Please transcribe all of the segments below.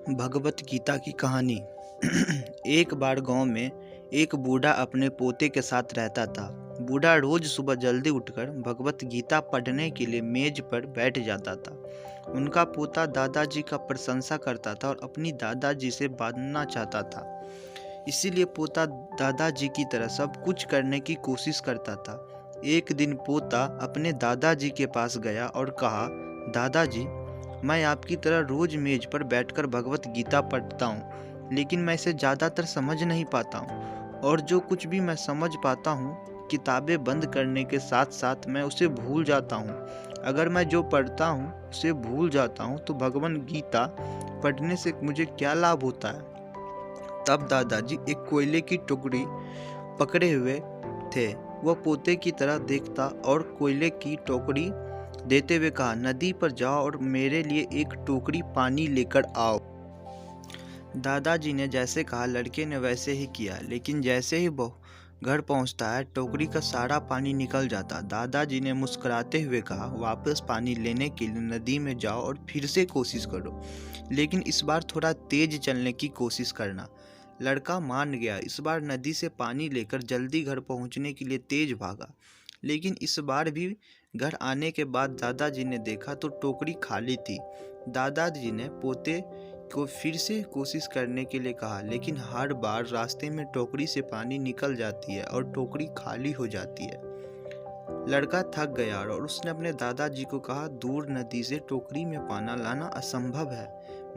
भगवत गीता की कहानी। एक बार गांव में एक बूढ़ा अपने पोते के साथ रहता था। बूढ़ा रोज सुबह जल्दी उठकर भगवत गीता पढ़ने के लिए मेज पर बैठ जाता था। उनका पोता दादाजी का प्रशंसा करता था और अपनी दादाजी से बनना चाहता था। इसीलिए पोता दादाजी की तरह सब कुछ करने की कोशिश करता था। एक दिन पोता अपने दादाजी के पास गया और कहा, दादाजी, मैं आपकी तरह रोज मेज पर बैठकर भगवत गीता पढ़ता हूँ, लेकिन मैं इसे ज़्यादातर समझ नहीं पाता हूँ, और जो कुछ भी मैं समझ पाता हूँ किताबें बंद करने के साथ साथ मैं उसे भूल जाता हूँ। अगर मैं जो पढ़ता हूँ उसे भूल जाता हूँ तो भगवत गीता पढ़ने से मुझे क्या लाभ होता है। तब दादाजी एक कोयले की टुकड़ी पकड़े हुए थे। वह पोते की तरह देखता और कोयले की टोकरी देते हुए कहा, नदी पर जाओ और मेरे लिए एक टोकरी पानी लेकर आओ। दादाजी ने जैसे कहा लड़के ने वैसे ही किया, लेकिन जैसे ही वो घर पहुंचता है टोकरी का सारा पानी निकल जाता। दादाजी ने मुस्कुराते हुए कहा, वापस पानी लेने के लिए नदी में जाओ और फिर से कोशिश करो, लेकिन इस बार थोड़ा तेज चलने की कोशिश करना। लड़का मान गया। इस बार नदी से पानी लेकर जल्दी घर पहुंचने के लिए तेज भागा, लेकिन इस बार भी घर आने के बाद दादाजी ने देखा तो टोकरी खाली थी। दादाजी ने पोते को फिर से कोशिश करने के लिए कहा, लेकिन हर बार रास्ते में टोकरी से पानी निकल जाती है और टोकरी खाली हो जाती है। लड़का थक गया और उसने अपने दादाजी को कहा, दूर नदी से टोकरी में पानी लाना असंभव है,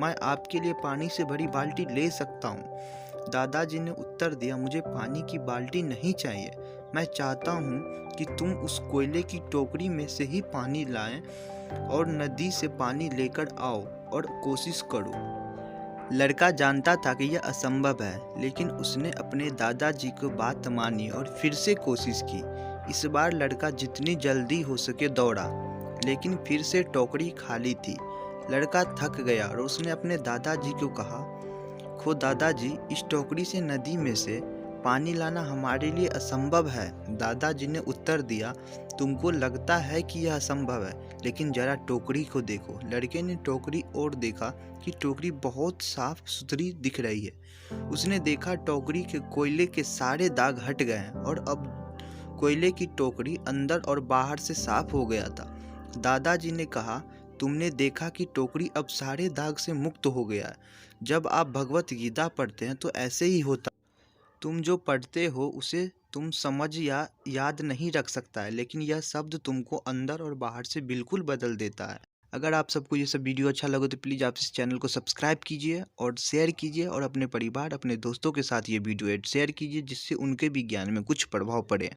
मैं आपके लिए पानी से भरी बाल्टी ले सकता हूँ। दादाजी ने उत्तर दिया, मुझे पानी की बाल्टी नहीं चाहिए, मैं चाहता हूँ कि तुम उस कोयले की टोकरी में से ही पानी लाएं और नदी से पानी लेकर आओ और कोशिश करो। लड़का जानता था कि यह असंभव है, लेकिन उसने अपने दादाजी को बात मानी और फिर से कोशिश की। इस बार लड़का जितनी जल्दी हो सके दौड़ा, लेकिन फिर से टोकरी खाली थी। लड़का थक गया और उसने अपने दादाजी को कहा, खो दादाजी, इस टोकरी से नदी में से पानी लाना हमारे लिए असंभव है। दादाजी ने उत्तर दिया, तुमको लगता है कि यह असंभव है, लेकिन जरा टोकरी को देखो। लड़के ने टोकरी और देखा कि टोकरी बहुत साफ सुथरी दिख रही है। उसने देखा टोकरी के कोयले के सारे दाग हट गए हैं और अब कोयले की टोकरी अंदर और बाहर से साफ हो गया था। दादाजी ने कहा, तुमने देखा कि टोकरी अब सारे दाग से मुक्त हो गया है। जब आप भगवत गीता पढ़ते हैं तो ऐसे ही होता। तुम जो पढ़ते हो उसे तुम समझ या याद नहीं रख सकता है, लेकिन यह शब्द तुमको अंदर और बाहर से बिल्कुल बदल देता है। अगर आप सबको ये सब वीडियो अच्छा लगे तो प्लीज़ आप इस चैनल को सब्सक्राइब कीजिए और शेयर कीजिए, और अपने परिवार अपने दोस्तों के साथ ये वीडियो शेयर कीजिए, जिससे उनके भी ज्ञान में कुछ प्रभाव पड़े।